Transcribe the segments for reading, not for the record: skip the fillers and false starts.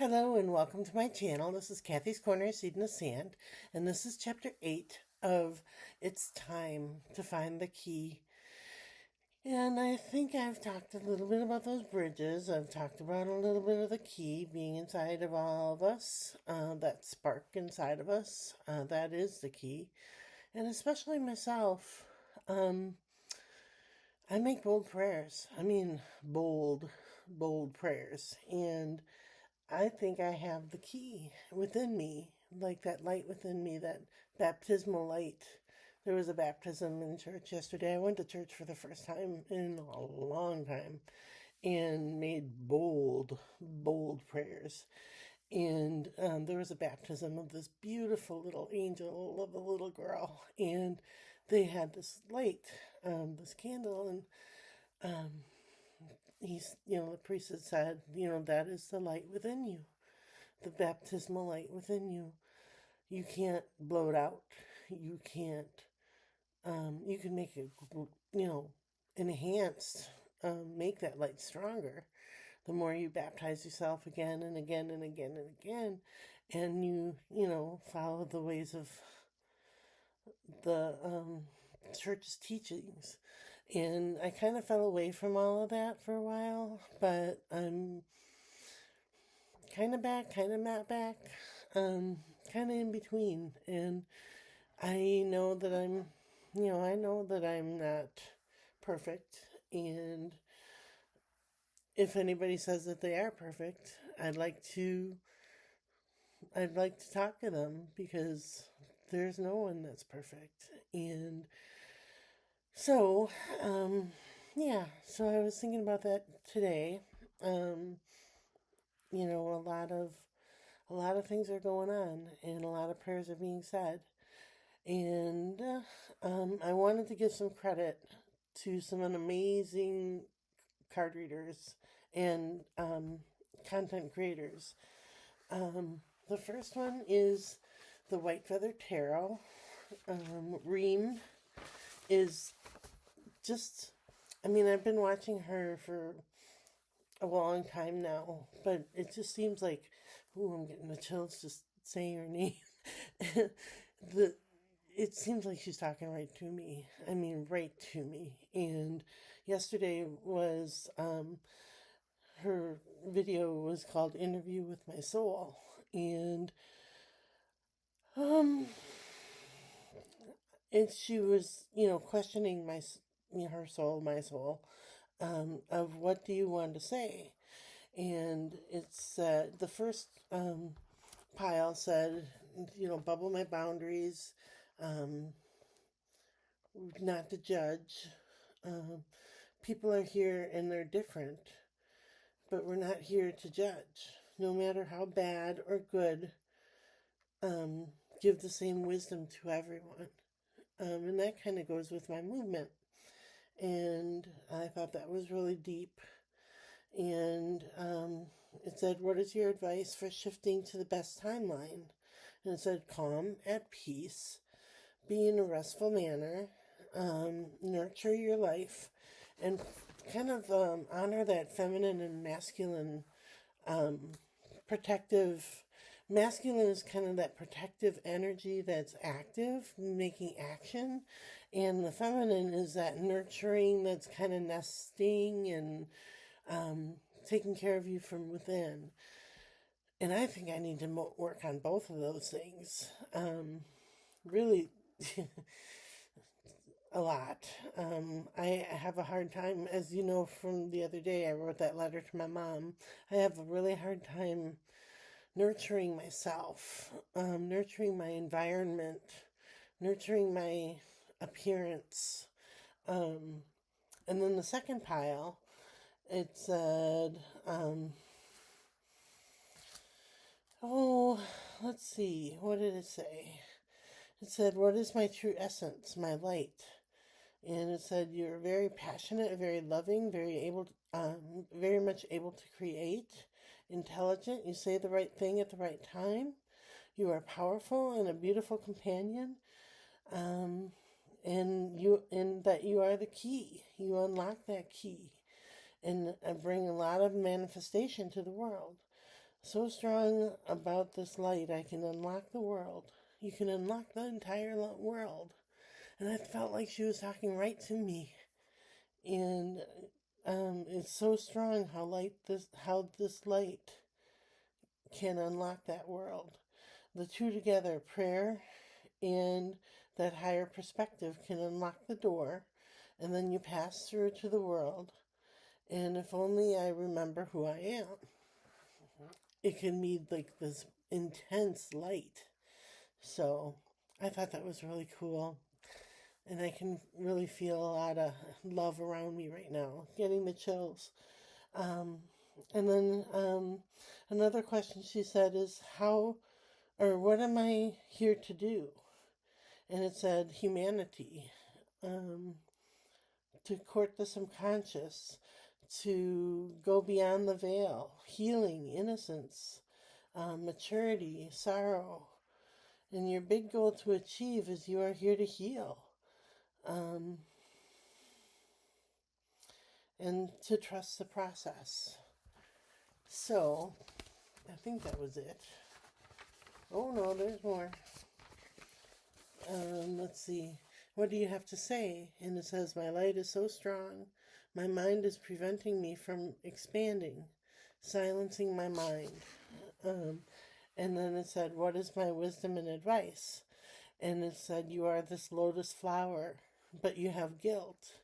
Hello and welcome to my channel. This is Kathy's Corner, Seed in the Sand, and this is chapter 8 of It's Time to Find the Key. And I think I've talked a little bit about those bridges. I've talked about a little bit of the key being inside of all of us, that spark inside of us. That is the key. And especially myself, I make bold prayers. I mean, bold prayers. And I think I have the key within me, like that light within me, that baptismal light. There was a baptism in church yesterday. I went to church for the first time in a long time and made bold prayers. And there was a baptism of this beautiful little angel of a little girl. And they had this light, this candle, and the priest had said, that is the light within you, the baptismal light within you. You can't blow it out. You can't, you can make it, enhanced, make that light stronger. The more you baptize yourself again and again and again and again, and you follow the ways of the church's teachings. And I kind of fell away from all of that for a while, but I'm kind of back, kind of not back, kind of in between. And I know that I know that I'm not perfect. And if anybody says that they are perfect, I'd like to talk to them, because there's no one that's perfect. And so, so I was thinking about that today. Um, a lot of things are going on, and a lot of prayers are being said. And I wanted to give some credit to some amazing card readers and content creators. The first one is the White Feather Tarot. Reem is just, I've been watching her for a long time now, but it just seems like, I'm getting the chills just saying her name. It seems like she's talking right to me. Right to me. And yesterday was, her video was called Interview with My Soul. And, um, and she was, questioning her soul, my soul, of what do you want to say? And it's the first pile said, bubble my boundaries, not to judge. People are here and they're different, but we're not here to judge. No matter how bad or good, give the same wisdom to everyone. And that kind of goes with my movement. And I thought that was really deep. And it said, what is your advice for shifting to the best timeline? And it said, calm, at peace, be in a restful manner, nurture your life, and kind of honor that feminine and masculine protective. Masculine is kind of that protective energy that's active, making action. And the feminine is that nurturing that's kind of nesting and taking care of you from within. And I think I need to work on both of those things. Really, a lot. I have a hard time, as you know from the other day, I wrote that letter to my mom. I have a really hard time nurturing myself, nurturing my environment, nurturing my appearance. And then the second pile, it said, let's see, what did it say? It said, what is my true essence, my light? And it said, you're very passionate, very loving, very much able to create, intelligent. You say the right thing at the right time. You are powerful and a beautiful companion. And that you are the key. You unlock that key and bring a lot of manifestation to the world. So strong about this light, I can unlock the world. You can unlock the entire world. And I felt like she was talking right to me. And it's so strong how this light can unlock that world. The two together, prayer and that higher perspective, can unlock the door, and then you pass through to the world. And if only I remember who I am, it can be like this intense light. So I thought that was really cool. And I can really feel a lot of love around me right now, getting the chills. Um, and then another question she said is, how or what am I here to do? And it said, humanity, to court the subconscious, to go beyond the veil, healing, innocence, maturity, sorrow. And your big goal to achieve is you are here to heal. Um, and to trust the process. So, I think that was it. Oh no, there's more. Let's see. What do you have to say? And it says, my light is so strong, my mind is preventing me from expanding, silencing my mind. And then it said, what is my wisdom and advice? And it said, you are this lotus flower, but you have guilt,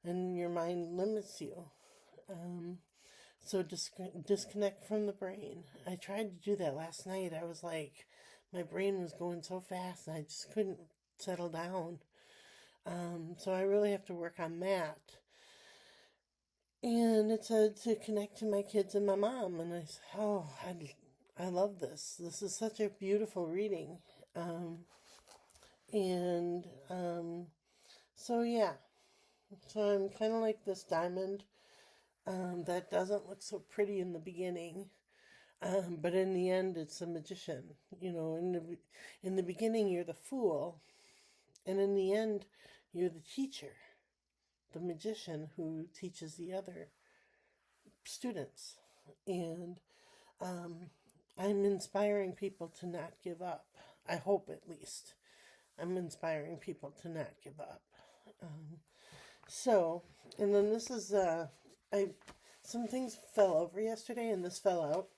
and your mind limits you. So disconnect from the brain. I tried to do that last night. I was like, my brain was going so fast, and I just couldn't settle down. So I really have to work on that. And it said to connect to my kids and my mom. And I said, oh, I love this. This is such a beautiful reading. So yeah. So I'm kind of like this diamond that doesn't look so pretty in the beginning. But in the end, it's a magician. You know, in the beginning, you're the fool. And in the end, you're the teacher, the magician who teaches the other students. And I'm inspiring people to not give up. I hope, at least. I'm inspiring people to not give up. And then this is, some things fell over yesterday and this fell out.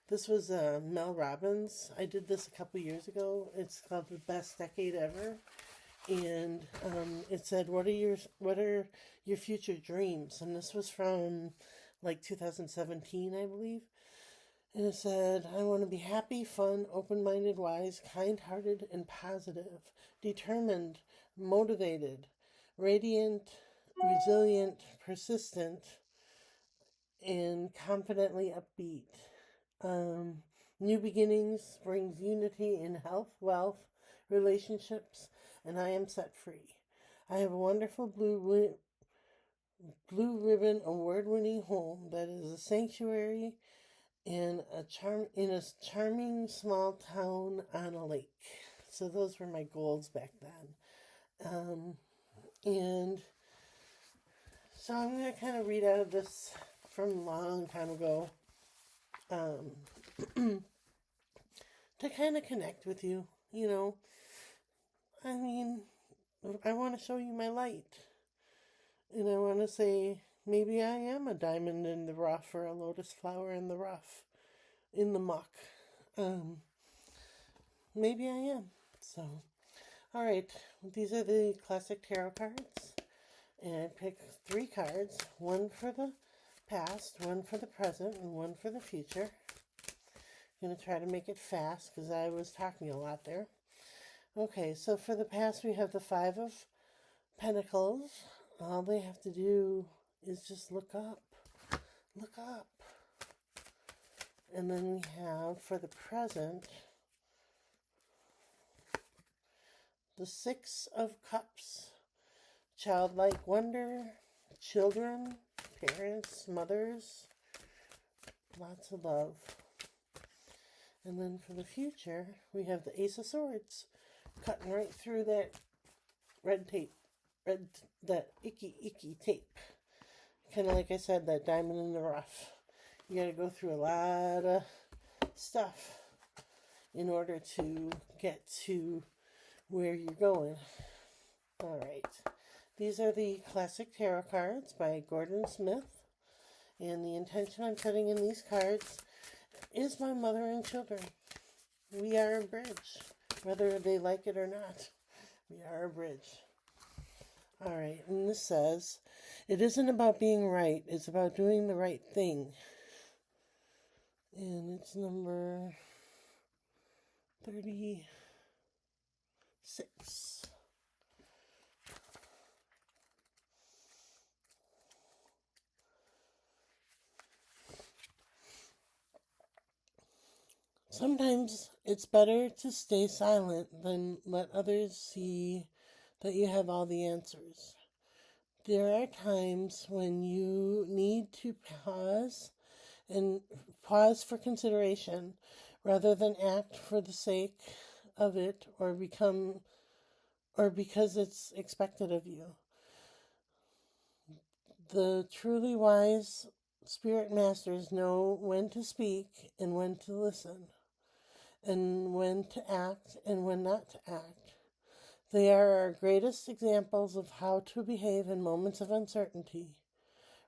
This was Mel Robbins. I did this a couple years ago. It's called The Best Decade Ever. And it said, what are your future dreams? And this was from like 2017, I believe. And it said, I want to be happy, fun, open-minded, wise, kind-hearted, and positive, determined, motivated, radiant, resilient, persistent, and confidently upbeat. New beginnings brings unity in health, wealth, relationships, and I am set free. I have a wonderful blue ribbon award-winning home that is a sanctuary in a charming small town on a lake. So those were my goals back then. And so I'm going to kind of read out of this from a long time ago to kind of connect with you, you know. I mean, I want to show you my light. And I want to say, maybe I am a diamond in the rough or a lotus flower in the rough, in the muck. Maybe I am. So, all right. These are the classic tarot cards. And I picked 3 cards. One for the past, one for the present, and one for the future. I'm going to try to make it fast because I was talking a lot there. Okay, so for the past we have the 5 of Pentacles. All they have to do is just look up. Look up. And then we have, for the present, the 6 of Cups. Childlike wonder, children, parents, mothers, lots of love. And then for the future, we have the Ace of Swords, cutting right through that that icky tape. Kind of like I said, that diamond in the rough. You got to go through a lot of stuff in order to get to where you're going. All right. These are the classic tarot cards by Gordon Smith. And the intention I'm putting in these cards is my mother and children. We are a bridge, whether they like it or not. We are a bridge. All right, and this says, it isn't about being right, it's about doing the right thing. And it's number 36. Sometimes it's better to stay silent than let others see that you have all the answers. There are times when you need to pause for consideration rather than act for the sake of it or because it's expected of you. The truly wise spirit masters know when to speak and when to listen, and when to act and when not to act. They are our greatest examples of how to behave in moments of uncertainty.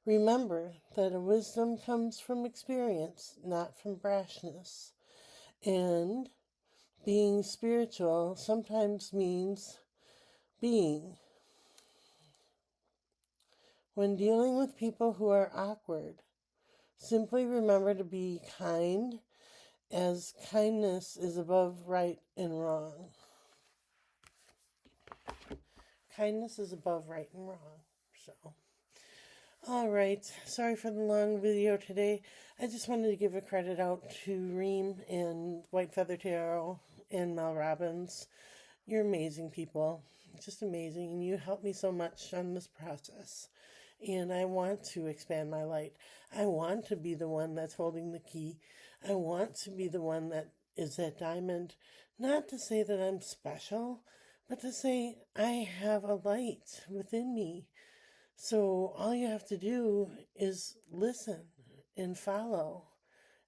Remember that a wisdom comes from experience, not from brashness. And being spiritual sometimes means being. When dealing with people who are awkward, simply remember to be kind, as kindness is above right and wrong. Kindness is above right and wrong. So, all right. Sorry for the long video today. I just wanted to give a credit out to Reem and White Feather Tarot and Mel Robbins. You're amazing people. Just amazing. And you helped me so much on this process. And I want to expand my light. I want to be the one that's holding the key. I want to be the one that is that diamond. Not to say that I'm special, but to say I have a light within me. So all you have to do is listen and follow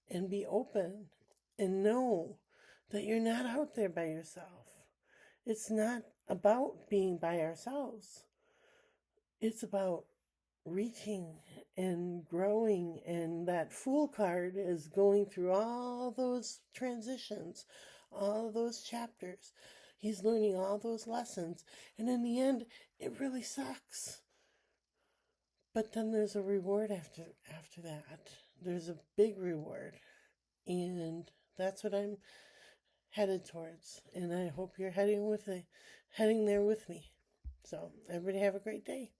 and be open and know that you're not out there by yourself. It's not about being by ourselves. It's about reaching and growing, and that Fool card is going through all those transitions, all those chapters. He's learning all those lessons, and in the end, it really sucks. But then there's a reward after that. There's a big reward, and that's what I'm headed towards. And I hope you're heading there with me. So everybody have a great day.